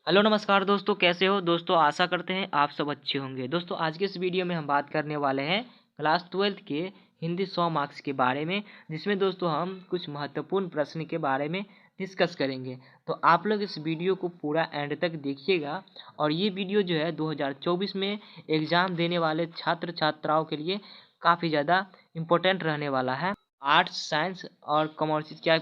Hello नमस्कार दोस्तों, कैसे हो दोस्तों। आशा करते हैं आप सब अच्छे होंगे। दोस्तों आज के इस वीडियो में हम बात करने वाले हैं क्लास 12th के हिंदी 100 मार्क्स के बारे में, जिसमें दोस्तों हम कुछ महत्वपूर्ण प्रश्न के बारे में डिस्कस करेंगे। तो आप लोग इस वीडियो को पूरा एंड तक देखिएगा। और ये वीडियो जो है 2024 में एग्ज़ाम देने वाले छात्र छात्राओं के लिए काफ़ी ज़्यादा इम्पोर्टेंट रहने वाला है। आर्ट्स, साइंस और कॉमर्स, क्या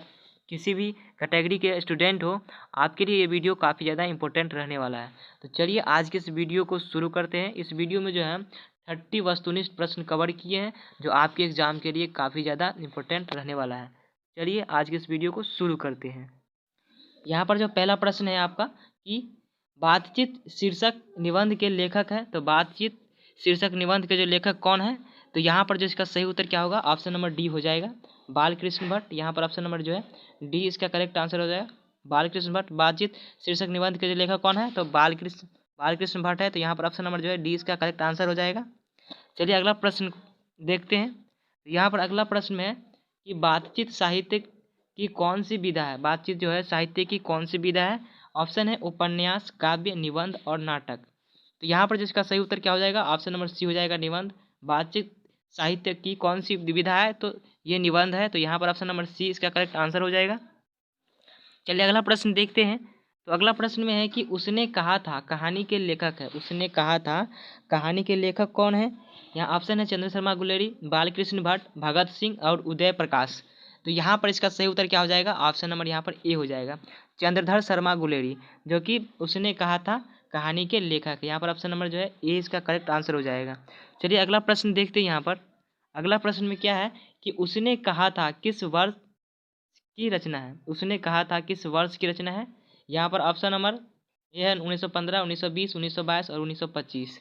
किसी भी कैटेगरी के स्टूडेंट हो, आपके लिए ये वीडियो काफ़ी ज़्यादा इंपॉर्टेंट रहने वाला है। तो चलिए आज के इस वीडियो को शुरू करते हैं। इस वीडियो में जो है 30 वस्तुनिष्ठ प्रश्न कवर किए हैं, जो आपके एग्जाम के लिए काफ़ी ज़्यादा इंपॉर्टेंट रहने वाला है। चलिए आज के इस वीडियो को शुरू करते हैं। यहाँ पर जो पहला प्रश्न है आपका कि बातचीत शीर्षक निबंध के लेखक है। तो बातचीत शीर्षक निबंध के जो लेखक कौन है, तो यहाँ पर जो इसका सही उत्तर क्या होगा, ऑप्शन नंबर डी हो जाएगा, बालकृष्ण भट्ट। यहाँ पर ऑप्शन नंबर जो है डी इसका करेक्ट आंसर हो जाएगा, बालकृष्ण भट्ट। बातचीत शीर्षक निबंध के जो लेखक कौन है, तो बालकृष्ण भट्ट है। तो यहाँ पर ऑप्शन नंबर जो है डी इसका करेक्ट आंसर हो जाएगा। चलिए अगला प्रश्न देखते हैं। यहाँ पर अगला प्रश्न है कि बातचीत साहित्य की कौन सी विधा है। बातचीत जो है साहित्य की कौन सी विधा है। ऑप्शन है उपन्यास, काव्य, निबंध और नाटक। तो यहाँ पर जिसका सही उत्तर क्या हो जाएगा, ऑप्शन नंबर सी हो जाएगा, निबंध। बातचीत साहित्य की कौन सी विधा है, तो ये निबंध है। तो यहाँ पर ऑप्शन नंबर सी इसका करेक्ट आंसर हो जाएगा। चलिए अगला प्रश्न देखते हैं। तो अगला प्रश्न में है कि उसने कहा था कहानी के लेखक है। उसने कहा था कहानी के लेखक कौन है। यहाँ ऑप्शन है चंद्र शर्मा गुलेरी, बालकृष्ण भट्ट, भगत सिंह और उदय प्रकाश। तो यहाँ पर इसका सही उत्तर क्या हो जाएगा, ऑप्शन नंबर यहाँ पर ए हो जाएगा, चंद्रधर शर्मा गुलेरी, जो कि उसने कहा था कहानी के लेखक। यहाँ पर ऑप्शन नंबर जो है ए इसका करेक्ट आंसर हो जाएगा। चलिए अगला प्रश्न देखते हैं। यहाँ पर अगला प्रश्न में क्या है कि उसने कहा था किस वर्ष की रचना है। उसने कहा था किस वर्ष की रचना है। यहाँ पर ऑप्शन नंबर ये है 1915, 1920, 1922 और 1925।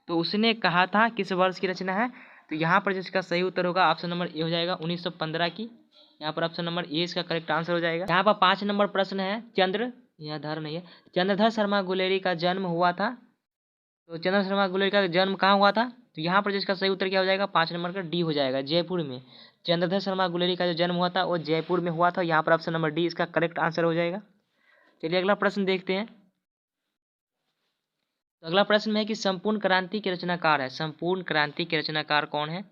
तो उसने कहा था किस वर्ष की रचना है। तो यहाँ पर जिसका सही उत्तर होगा ऑप्शन नंबर ए हो जाएगा, 1915 की। यहाँ पर ऑप्शन नंबर ए इसका करेक्ट आंसर हो जाएगा। यहाँ पर 5 नंबर प्रश्न है, यहाँ धर नहीं है, चंद्रधर शर्मा गुलेरी का जन्म हुआ था। तो चंद्र शर्मा गुलेरी का जन्म कहाँ हुआ था। तो यहाँ पर जिसका सही उत्तर क्या हो जाएगा, 5 नंबर का डी हो जाएगा, जयपुर में। चंद्रधर शर्मा गुलेरी का जो जन्म हुआ था वो जयपुर में हुआ था। यहाँ पर ऑप्शन नंबर डी इसका करेक्ट आंसर हो जाएगा। चलिए अगला प्रश्न देखते हैं। तो अगला प्रश्न में है कि संपूर्ण क्रांति के रचनाकार है। संपूर्ण क्रांति के रचनाकार कौन है।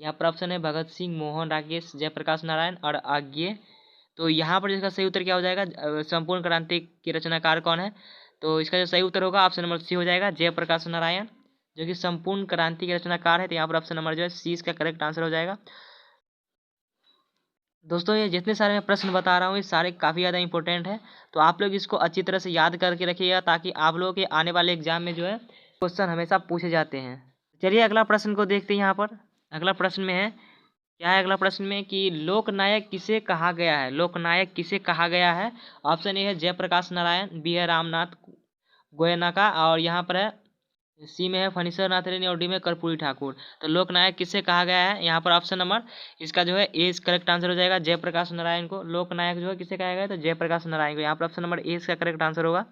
यहाँ पर ऑप्शन है भगत सिंह, मोहन, राकेश, जयप्रकाश नारायण और आज्ञे। तो यहाँ पर इसका सही उत्तर क्या हो जाएगा, संपूर्ण क्रांति के रचनाकार कौन है। तो इसका जो सही उत्तर होगा ऑप्शन नंबर सी हो जाएगा, जयप्रकाश नारायण, जो कि संपूर्ण क्रांति के रचनाकार है। तो यहाँ पर ऑप्शन नंबर जो है सी इसका करेक्ट आंसर हो जाएगा। दोस्तों ये जितने सारे मैं प्रश्न बता रहा हूँ ये सारे काफ़ी ज़्यादा इंपॉर्टेंट है। तो आप लोग इसको अच्छी तरह से याद करके रखिएगा, ताकि आप लोगों के आने वाले एग्जाम में जो है क्वेश्चन हमेशा पूछे जाते हैं। चलिए अगला प्रश्न को देखते हैं। यहाँ पर अगला प्रश्न में है क्या है, अगला प्रश्न में कि लोकनायक किसे कहा गया है। लोकनायक किसे कहा गया है। ऑप्शन ए है जयप्रकाश नारायण, बी है रामनाथ गोयनका और यहाँ पर है सी में है फणीश्वर नाथ रेड्डी और डी में कर्पूरी ठाकुर। तो लोकनायक किससे कहा गया है। यहाँ पर ऑप्शन नंबर इसका जो है ए इस करेक्ट आंसर हो जाएगा, जयप्रकाश नारायण को लोकनायक जो है किसे कहा गया है, तो जयप्रकाश नारायण को। यहाँ पर ऑप्शन नंबर ए इसका करेक्ट आंसर होगा।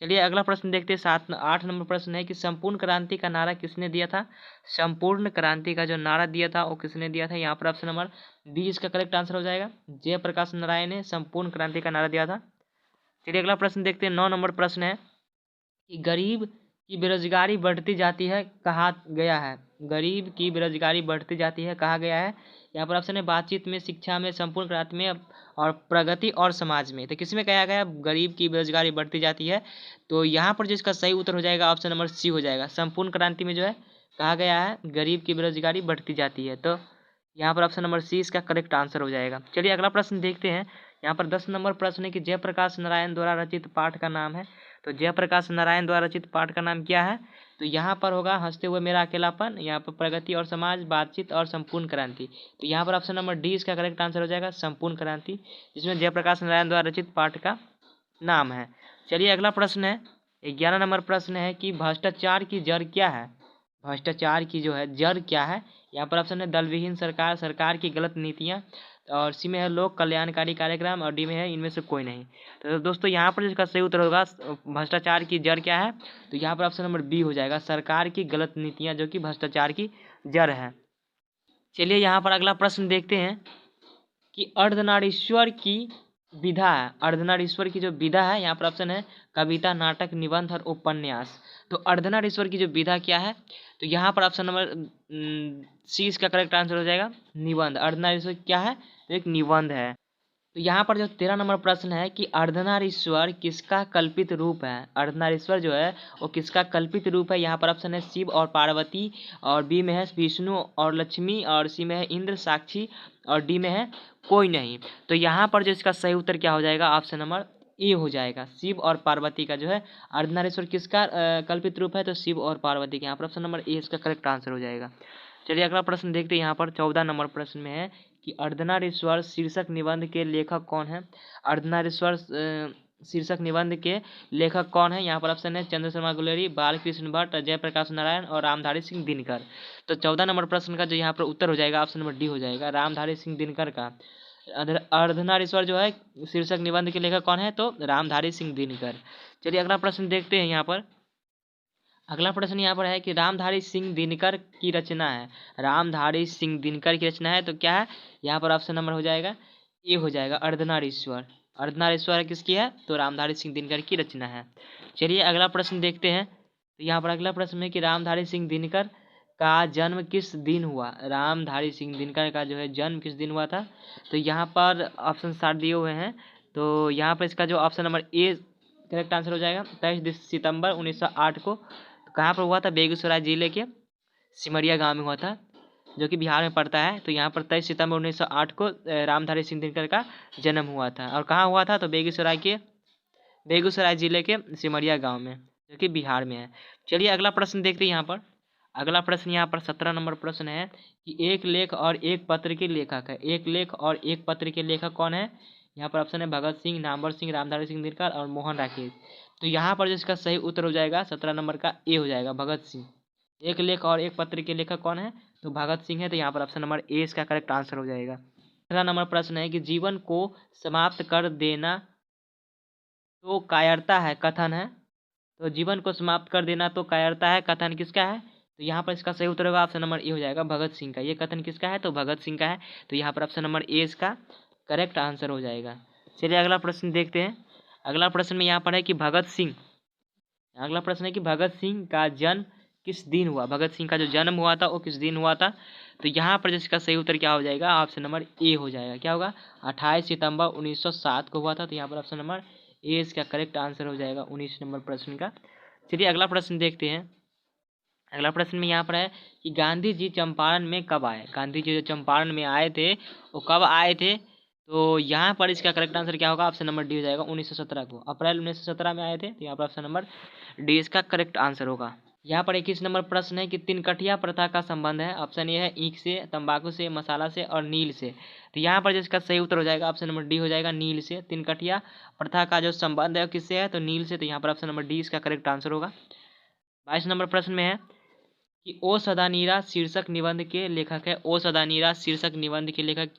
चलिए अगला प्रश्न देखते हैं। 8 नंबर प्रश्न है कि संपूर्ण क्रांति का नारा किसने दिया था। संपूर्ण क्रांति का जो नारा दिया था वो किसने दिया था। यहाँ पर ऑप्शन नंबर बी इसका करेक्ट आंसर हो जाएगा, जयप्रकाश नारायण ने संपूर्ण क्रांति का नारा दिया था। चलिए अगला प्रश्न देखते हैं। 9 नंबर प्रश्न है कि गरीब की बेरोजगारी बढ़ती जाती है कहा गया है। गरीब की बेरोजगारी बढ़ती जाती है कहा गया है। यहाँ पर ऑप्शन है बातचीत में, शिक्षा में, संपूर्ण क्रांति में और प्रगति और समाज में। तो किस में कहा गया गरीब की बेरोजगारी बढ़ती जाती है। तो यहाँ पर जिसका सही उत्तर हो जाएगा ऑप्शन नंबर सी हो जाएगा, संपूर्ण क्रांति में जो है कहा गया है गरीब की बेरोजगारी बढ़ती जाती है। तो यहाँ पर ऑप्शन नंबर सी इसका करेक्ट आंसर हो जाएगा। चलिए अगला प्रश्न देखते हैं। यहाँ पर 10 नंबर प्रश्न है कि जयप्रकाश नारायण द्वारा रचित पाठ का नाम है। तो जयप्रकाश नारायण द्वारा रचित पाठ का नाम क्या है। तो यहाँ पर होगा हंसते हुए मेरा अकेलापन, यहाँ पर प्रगति और समाज, बातचीत और संपूर्ण क्रांति। तो यहाँ पर ऑप्शन नंबर डी इसका करेक्ट आंसर हो जाएगा, संपूर्ण क्रांति, जिसमें जयप्रकाश नारायण द्वारा रचित पाठ का नाम है। चलिए अगला प्रश्न है 11 नंबर प्रश्न है कि भ्रष्टाचार की जड़ क्या है। भ्रष्टाचार की जो है जड़ क्या है। यहाँ पर ऑप्शन है दलविहीन सरकार, सरकार की गलत नीतियाँ और सी में है लोक कल्याणकारी कार्यक्रम और डी में है इनमें से कोई नहीं। तो दोस्तों यहाँ पर जिसका सही उत्तर होगा भ्रष्टाचार की जड़ क्या है। तो यहाँ पर ऑप्शन नंबर बी हो जाएगा, सरकार की गलत नीतियाँ, जो कि भ्रष्टाचार की जड़ है। चलिए यहाँ पर अगला प्रश्न देखते हैं कि अर्धनारीश्वर की विधा है, अर्धनारीश्वर की जो विधा है, यहाँ पर ऑप्शन है कविता, नाटक, निबंध और उपन्यास। तो अर्धनारीश्वर की जो विधा क्या है, तो यहाँ पर ऑप्शन नंबर सी इसका करेक्ट आंसर हो जाएगा, निबंध। अर्धनारीश्वर क्या है, तो एक निबंध है। तो यहाँ पर जो 13 नंबर प्रश्न है कि अर्धनारीश्वर किसका कल्पित रूप है। अर्धनारीश्वर जो है वो किसका कल्पित रूप है, यहाँ पर ऑप्शन है शिव और पार्वती, और बी में है विष्णु और लक्ष्मी, और सी में है इंद्र, साक्षी, और डी में है कोई नहीं। तो यहाँ पर जो इसका सही उत्तर क्या हो जाएगा, ऑप्शन नंबर ए हो जाएगा, शिव और पार्वती का जो है अर्धनारीश्वर किसका कल्पित रूप है, तो शिव और पार्वती का। यहाँ पर ऑप्शन नंबर ए इसका करेक्ट आंसर हो जाएगा। चलिए अगला प्रश्न देखते हैं। यहाँ पर 14 नंबर प्रश्न में है कि अर्धनारीश्वर शीर्षक निबंध के लेखक कौन है। अर्धनारीश्वर शीर्षक निबंध के लेखक कौन है, यहाँ पर ऑप्शन है चंद्र शर्मा गुलेरी, बालकृष्ण भट्ट, जयप्रकाश नारायण और रामधारी सिंह दिनकर। तो 14 नंबर प्रश्न का जो यहाँ पर उत्तर हो जाएगा, ऑप्शन नंबर डी हो जाएगा, रामधारी सिंह दिनकर का। अर्धनारीश्वर जो है शीर्षक निबंध के लेखक कौन है, तो रामधारी सिंह दिनकर। चलिए अगला प्रश्न देखते हैं। यहाँ पर अगला प्रश्न यहाँ पर है कि रामधारी सिंह दिनकर की रचना है। रामधारी सिंह दिनकर की रचना है, तो क्या है, यहाँ पर ऑप्शन नंबर हो जाएगा ए हो जाएगा, अर्धनारीश्वर। अर्धनारीश्वर किसकी है, तो रामधारी सिंह दिनकर की रचना है। चलिए अगला प्रश्न देखते हैं। तो यहाँ पर अगला प्रश्न है कि रामधारी सिंह दिनकर का जन्म किस दिन हुआ। रामधारी सिंह दिनकर का जो है जन्म किस दिन हुआ था, तो यहाँ पर ऑप्शन 7 दिए हुए हैं। तो यहाँ पर इसका जो option number A correct answer हो जाएगा, 23 सितंबर 1908 को। कहाँ पर हुआ था, बेगूसराय जिले के सिमरिया गांव में हुआ था, जो कि बिहार में पड़ता है। तो यहाँ पर 23 सितंबर 1908 को रामधारी सिंह दिनकर का जन्म हुआ था। और कहाँ हुआ था, तो बेगूसराय जिले के सिमरिया गांव में, जो कि बिहार में है। चलिए अगला प्रश्न देखते हैं। यहाँ पर अगला प्रश्न यहाँ पर 17 नंबर प्रश्न है कि एक लेख और एक पत्र के लेखक है। एक लेख और एक पत्र के लेखक कौन है, यहाँ पर ऑप्शन है भगत सिंह, नामवर सिंह, रामधारी सिंह दिनकर और मोहन राकेश। तो यहाँ पर जो इसका सही उत्तर हो जाएगा 17 नंबर का ए हो जाएगा, भगत सिंह। एक लेख और एक पत्र के लेखक कौन है, तो भगत सिंह है। तो यहाँ पर ऑप्शन नंबर ए इसका करेक्ट आंसर हो जाएगा। अगला नंबर प्रश्न है कि जीवन को समाप्त कर देना तो कायरता है, कथन है। तो जीवन को समाप्त कर देना तो कायरता है, कथन किसका है, तो यहाँ पर इसका सही उत्तर होगा ऑप्शन नंबर ए हो जाएगा, भगत सिंह का। ये कथन किसका है, तो भगत सिंह का है। तो यहाँ पर ऑप्शन नंबर ए इसका करेक्ट आंसर हो जाएगा। चलिए अगला प्रश्न देखते हैं। अगला प्रश्न में यहाँ पर है कि अगला प्रश्न है कि भगत सिंह का जन्म किस दिन हुआ। भगत सिंह का जो जन्म हुआ था वो किस दिन हुआ था, तो यहाँ पर जिसका सही उत्तर क्या हो जाएगा, ऑप्शन नंबर ए हो जाएगा। क्या होगा, 28 सितंबर 1907 को हुआ था। तो यहाँ पर ऑप्शन नंबर ए इसका करेक्ट आंसर हो जाएगा 19 नंबर प्रश्न का। चलिए अगला प्रश्न देखते हैं। अगला प्रश्न में यहाँ पर है कि गांधी जी चंपारण में कब आए। गांधी जी जो चंपारण में आए थे वो कब आए थे, तो यहाँ पर इसका करेक्ट आंसर क्या होगा, ऑप्शन नंबर डी हो जाएगा, 1917 को, अप्रैल 1917 में आए थे। तो यहाँ पर ऑप्शन नंबर डी इसका करेक्ट आंसर होगा। यहाँ पर 21 नंबर प्रश्न है कि तिनकठिया प्रथा का संबंध है। ऑप्शन ए है ईख से, तंबाकू से, मसाला से और नील से। तो यहाँ पर जिसका सही उत्तर हो जाएगा ऑप्शन नंबर डी हो जाएगा, नील से। तिनकठिया प्रथा का जो संबंध है किससे है, तो नील से। तो यहाँ पर ऑप्शन नंबर डी इसका करेक्ट आंसर होगा। 22 नंबर प्रश्न में है कि ओ सदा नीरा शीर्षक निबंध के लेखक है। ओ सदा नीरा शीर्षक निबंध के लेखक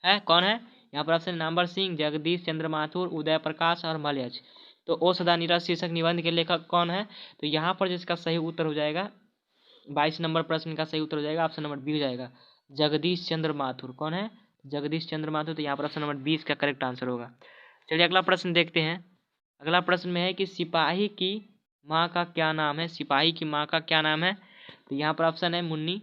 है कौन है, यहाँ पर ऑप्शन नामवर सिंह, जगदीश चंद्र माथुर, उदय प्रकाश और मलयज। तो ओ सदा नीरा शीर्षक निबंध के लेखक कौन है, तो यहाँ पर जिसका सही उत्तर हो जाएगा 22 नंबर प्रश्न का सही उत्तर हो जाएगा ऑप्शन नंबर बी हो जाएगा, जगदीश चंद्र माथुर। कौन है, जगदीश चंद्र माथुर। तो यहाँ पर ऑप्शन नंबर 20 का करेक्ट आंसर होगा। चलिए अगला प्रश्न देखते हैं। अगला प्रश्न में है कि सिपाही की माँ का क्या नाम है। सिपाही की माँ का क्या नाम है, तो यहाँ पर ऑप्शन है मुन्नी,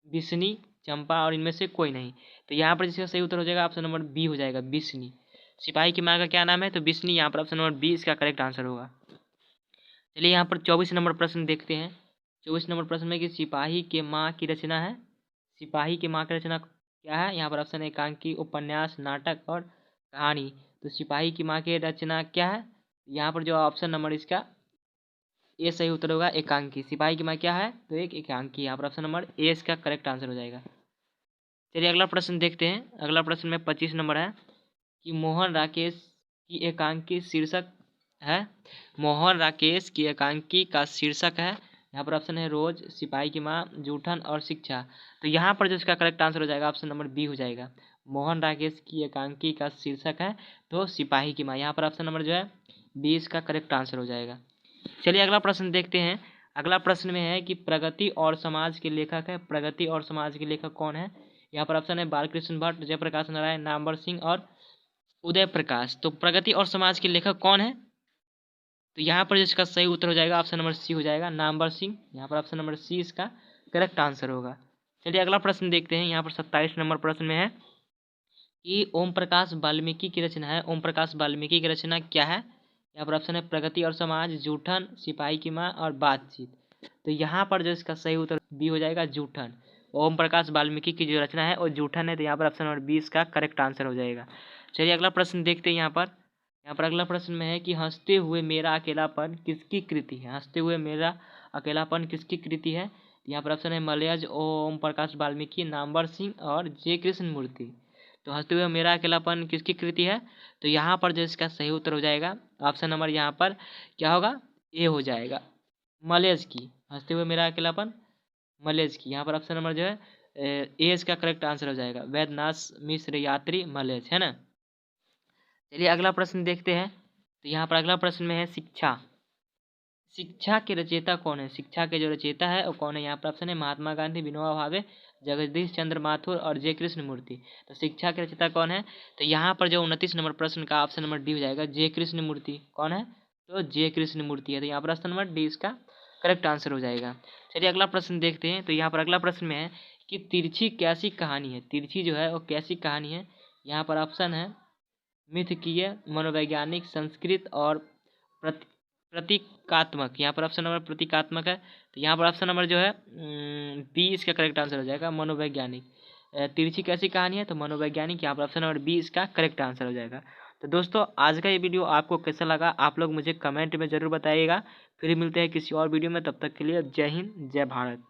बिस्नी, चंपा और इनमें से कोई नहीं। तो यहाँ पर जिसका सही उत्तर हो जाएगा ऑप्शन नंबर बी हो जाएगा, बिस्नी। सिपाही की माँ का क्या नाम है, तो बिस्नी। यहाँ पर ऑप्शन नंबर बी इसका करेक्ट आंसर होगा। चलिए यहाँ पर 24 नंबर प्रश्न देखते हैं। 24 नंबर प्रश्न में कि सिपाही के माँ की रचना है। सिपाही के माँ की रचना क्या है, यहाँ पर ऑप्शन है एकांकी, उपन्यास, नाटक और कहानी। तो सिपाही की माँ की रचना क्या है, यहाँ पर जो ऑप्शन नंबर इसका ए सही उत्तर होगा, एकांकी। सिपाही की माँ क्या है, तो एक एकांकी। यहाँ पर ऑप्शन नंबर ए इसका करेक्ट आंसर हो जाएगा। चलिए अगला प्रश्न देखते हैं। अगला प्रश्न में 25 नंबर है कि मोहन राकेश की एकांकी शीर्षक है। मोहन राकेश की एकांकी का शीर्षक है, यहाँ पर ऑप्शन है रोज, सिपाही की माँ, जूठन और शिक्षा। तो यहाँ पर जो इसका करेक्ट आंसर हो जाएगा ऑप्शन नंबर बी हो जाएगा, मोहन राकेश की एकांकी का शीर्षक है तो सिपाही की माँ। यहाँ पर ऑप्शन नंबर जो है बी इसका करेक्ट आंसर हो जाएगा। चलिए अगला प्रश्न देखते हैं। अगला प्रश्न में है कि प्रगति और समाज के लेखक है। प्रगति और समाज के लेखक कौन है, यहाँ पर ऑप्शन है बालकृष्ण भट्ट, जयप्रकाश नारायण, नामवर सिंह और उदय प्रकाश। तो प्रगति और समाज के लेखक कौन है? तो यहाँ पर जिसका सही उत्तर हो जाएगा ऑप्शन नंबर सी हो जाएगा, नामवर सिंह। यहाँ पर ऑप्शन नंबर सी इसका करेक्ट आंसर होगा। चलिए अगला प्रश्न देखते हैं। यहाँ पर 27 नंबर प्रश्न में है कि ओम प्रकाश वाल्मीकि की रचना है। ओम प्रकाश वाल्मीकि की रचना क्या है? यहाँ पर ऑप्शन है प्रगति और समाज, जूठन, सिपाही की माँ और बातचीत। तो यहाँ पर जो इसका सही उत्तर बी हो जाएगा, जूठन। ओम प्रकाश वाल्मीकि की जो रचना है वो जूठन है। तो यहाँ पर ऑप्शन नंबर बी इसका करेक्ट आंसर हो जाएगा। चलिए अगला प्रश्न देखते हैं। यहाँ पर अगला प्रश्न में है कि हंसते हुए मेरा अकेलापन किसकी कृति है? हंसते हुए मेरा अकेलापन किसकी कृति है? यहाँ पर ऑप्शन है मलयज, ओम प्रकाश वाल्मीकि, नामवर सिंह और जे कृष्ण मूर्ति। तो हंसते हुए मेरा अकेलापन किसकी कृति है? तो यहाँ पर जो इसका सही उत्तर हो जाएगा ऑप्शन नंबर यहाँ पर क्या होगा, ए हो जाएगा, मलयज की। हंसते हुए मेरा अकेलापन मलयज की। यहाँ पर ऑप्शन नंबर जो है ए इसका करेक्ट आंसर हो जाएगा, वैद्यनाथ मिश्र यात्री मलयज, है ना। चलिए अगला प्रश्न देखते हैं। तो यहाँ पर अगला प्रश्न में है शिक्षा। शिक्षा के रचयिता कौन है? शिक्षा के जो रचयिता है वो कौन है? यहाँ पर ऑप्शन है महात्मा गांधी, विनोबा भावे, जगदीश चंद्र माथुर और जय कृष्ण मूर्ति। तो शिक्षा के रचयिता कौन है? तो यहाँ पर जो 29 नंबर प्रश्न का ऑप्शन नंबर डी हो जाएगा, जय कृष्ण मूर्ति। कौन है? तो जय कृष्ण मूर्ति है। तो यहाँ पर ऑप्शन नंबर डी इसका करेक्ट आंसर हो जाएगा। चलिए अगला प्रश्न देखते हैं। तो यहाँ पर अगला प्रश्न में है कि तिरछी कैसी कहानी है? तिरछी जो है वो कैसी कहानी है? यहाँ पर ऑप्शन है मिथकीय, मनोवैज्ञानिक, संस्कृत और प्रतीकात्मक। यहाँ पर ऑप्शन नंबर प्रतीकात्मक है। तो यहाँ पर ऑप्शन नंबर जो है बी इसका करेक्ट आंसर हो जाएगा, मनोवैज्ञानिक। तिरछी कैसी कहानी है? तो मनोवैज्ञानिक। यहाँ पर ऑप्शन नंबर बी इसका करेक्ट आंसर हो जाएगा। तो दोस्तों आज का ये वीडियो आपको कैसा लगा आप लोग मुझे कमेंट में ज़रूर बताइएगा। फिर मिलते हैं किसी और वीडियो में, तब तक के लिए जय हिंद, जय भारत।